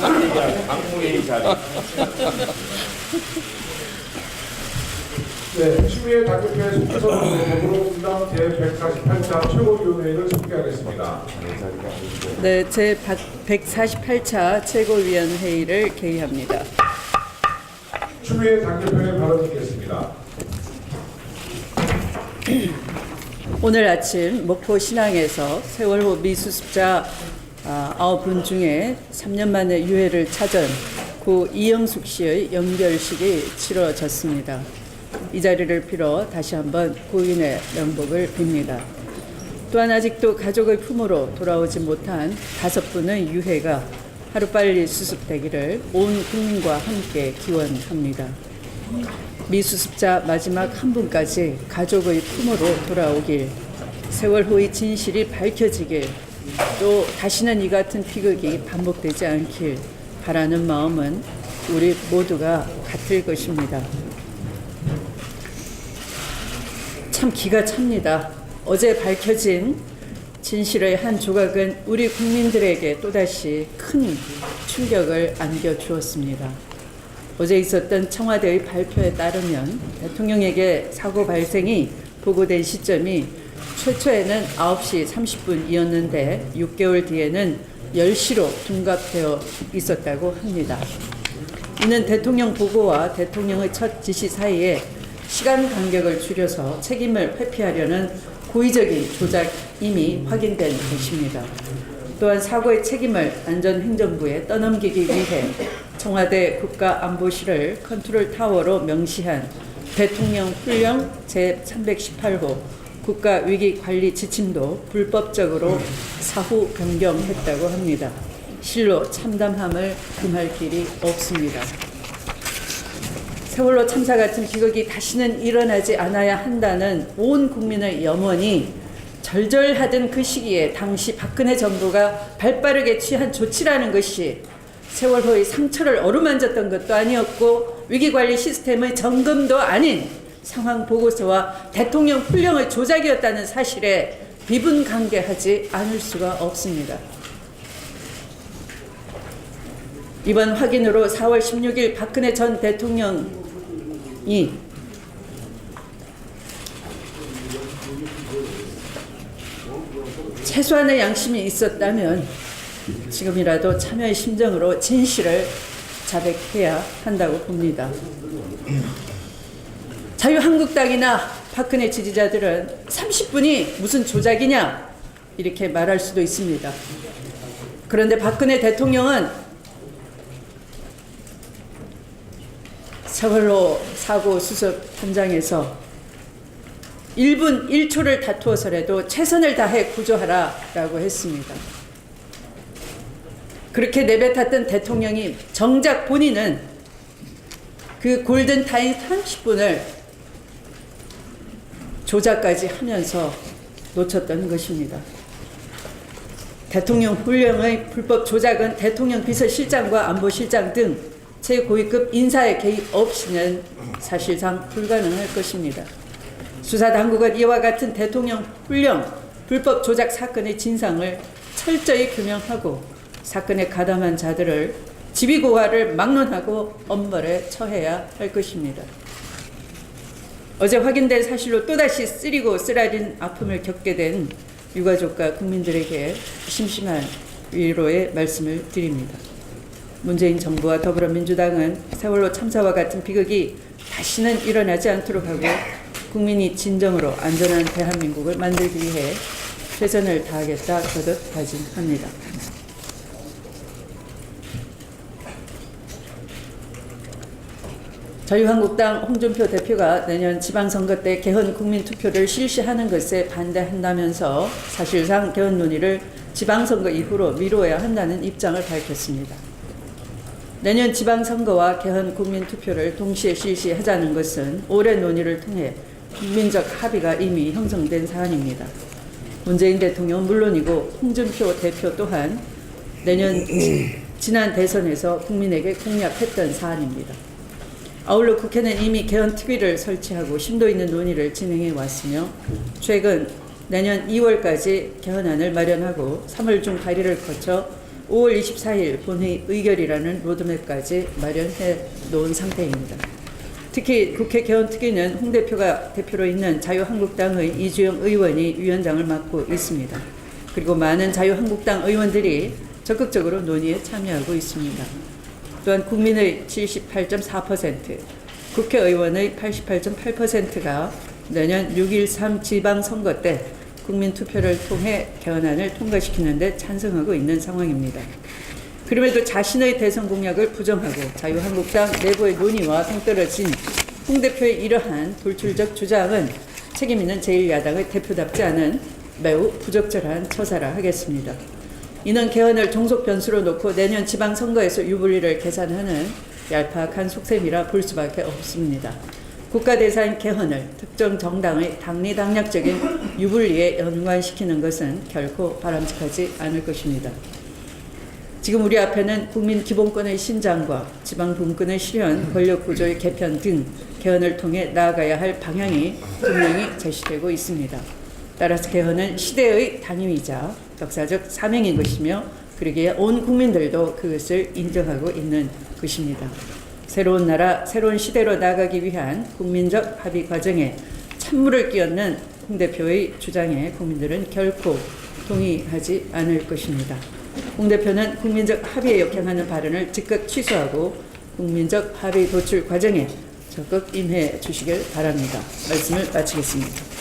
당무회의 자리. 네, 추미애 당대표의 속기선으로 분당 제148차 최고위원회의를 접기하겠습니다. 네, 제 148차 최고위원회의를 개의합니다. 추미애 당대표의 발언 듣겠습니다. 오늘 아침 목포 신항에서 세월호 미수습자 9분 중에 3년 만에 유해를 찾은 고 이영숙 씨의 연결식이 치러졌습니다. 이 자리를 빌어 다시 한번 고인의 명복을 빕니다. 또한 아직도 가족의 품으로 돌아오지 못한 5분의 유해가 하루빨리 수습되기를 온 국민과 함께 기원합니다. 미수습자 마지막 한 분까지 가족의 품으로 돌아오길, 세월호의 진실이 밝혀지길, 또 다시는 이 같은 비극이 반복되지 않길 바라는 마음은 우리 모두가 같을 것입니다. 참 기가 찹니다. 어제 밝혀진 진실의 한 조각은 우리 국민들에게 또다시 큰 충격을 안겨주었습니다. 어제 있었던 청와대의 발표에 따르면 대통령에게 사고 발생이 보고된 시점이 최초에는 9시 30분이었는데 6개월 뒤에는 10시로 둔갑되어 있었다고 합니다. 이는 대통령 보고와 대통령의 첫 지시 사이에 시간 간격을 줄여서 책임을 회피하려는 고의적인 조작임이 확인된 것입니다. 또한 사고의 책임을 안전행정부에 떠넘기기 위해 청와대 국가안보실을 컨트롤타워로 명시한 대통령 훈령 제318호 국가위기관리 지침도 불법적으로 사후 변경했다고 합니다. 실로 참담함을 금할 길이 없습니다. 세월호 참사 같은 비극이 다시는 일어나지 않아야 한다는 온 국민의 염원이 절절하던 그 시기에 당시 박근혜 정부가 발빠르게 취한 조치라는 것이 세월호의 상처를 어루만졌던 것도 아니었고 위기관리 시스템의 점검도 아닌 상황 보고서와 대통령 훈령의 조작이었다는 사실에 비분간개하지 않을 수가 없습니다. 이번 확인으로 4월 16일 박근혜 전 대통령이 최소한의 양심이 있었다면 지금이라도 참여의 심정으로 진실을 자백해야 한다고 봅니다. 자유한국당이나 박근혜 지지자들은 30분이 무슨 조작이냐 이렇게 말할 수도 있습니다. 그런데 박근혜 대통령은 세월호 사고 수습 현장에서 1분 1초를 다투어서라도 최선을 다해 구조하라라고 했습니다. 그렇게 내뱉었던 대통령이 정작 본인은 그 골든타임 30분을 조작까지 하면서 놓쳤던 것입니다. 대통령 훈령의 불법 조작은 대통령 비서실장과 안보실장 등 최고위급 인사의 개입 없이는 사실상 불가능할 것입니다. 수사당국은 이와 같은 대통령 훈령 불법 조작 사건의 진상을 철저히 규명하고 사건에 가담한 자들을 지위고하를 막론하고 엄벌에 처해야 할 것입니다. 어제 확인된 사실로 또다시 쓰리고 쓰라린 아픔을 겪게 된 유가족과 국민들에게 심심한 위로의 말씀을 드립니다. 문재인 정부와 더불어민주당은 세월호 참사와 같은 비극이 다시는 일어나지 않도록 하고 국민이 진정으로 안전한 대한민국을 만들기 위해 최선을 다하겠다 거듭 다짐합니다. 자유한국당 홍준표 대표가 내년 지방선거 때 개헌 국민투표를 실시하는 것에 반대한다면서 사실상 개헌 논의를 지방선거 이후로 미루어야 한다는 입장을 밝혔습니다. 내년 지방선거와 개헌 국민투표를 동시에 실시하자는 것은 오랜 논의를 통해 국민적 합의가 이미 형성된 사안입니다. 문재인 대통령은 물론이고 홍준표 대표 또한 내년 지난 대선에서 국민에게 공약했던 사안입니다. 아울러 국회는 이미 개헌 특위를 설치하고 심도 있는 논의를 진행해 왔으며 최근 내년 2월까지 개헌안을 마련하고 3월 중 발의를 거쳐 5월 24일 본회의 의결이라는 로드맵까지 마련해 놓은 상태입니다. 특히 국회 개헌특위는 홍 대표가 대표로 있는 자유한국당의 이주영 의원이 위원장을 맡고 있습니다. 그리고 많은 자유한국당 의원들이 적극적으로 논의에 참여하고 있습니다. 또한 국민의 78.4%, 국회의원의 88.8%가 내년 6.13 지방선거 때 국민투표를 통해 개헌안을 통과시키는 데 찬성하고 있는 상황입니다. 그럼에도 자신의 대선 공약을 부정하고 자유한국당 내부의 논의와 동떨어진 홍 대표의 이러한 돌출적 주장은 책임있는 제1야당의 대표답지 않은 매우 부적절한 처사라 하겠습니다. 이는 개헌을 종속 변수로 놓고 내년 지방선거에서 유불리를 계산하는 얄팍한 속셈이라 볼 수밖에 없습니다. 국가대사인 개헌을 특정 정당의 당리당략적인 유불리에 연관시키는 것은 결코 바람직하지 않을 것입니다. 지금 우리 앞에는 국민 기본권의 신장과 지방분권의 실현, 권력구조의 개편 등 개헌을 통해 나아가야 할 방향이 분명히 제시되고 있습니다. 따라서 개헌은 시대의 당임이자 역사적 사명인 것이며 그러기에 온 국민들도 그것을 인정하고 있는 것입니다. 새로운 나라, 새로운 시대로 나아가기 위한 국민적 합의 과정에 찬물을 끼얹는 홍 대표의 주장에 국민들은 결코 동의하지 않을 것입니다. 홍 대표는 국민적 합의에 역행하는 발언을 즉각 취소하고 국민적 합의 도출 과정에 적극 임해 주시길 바랍니다. 말씀을 마치겠습니다.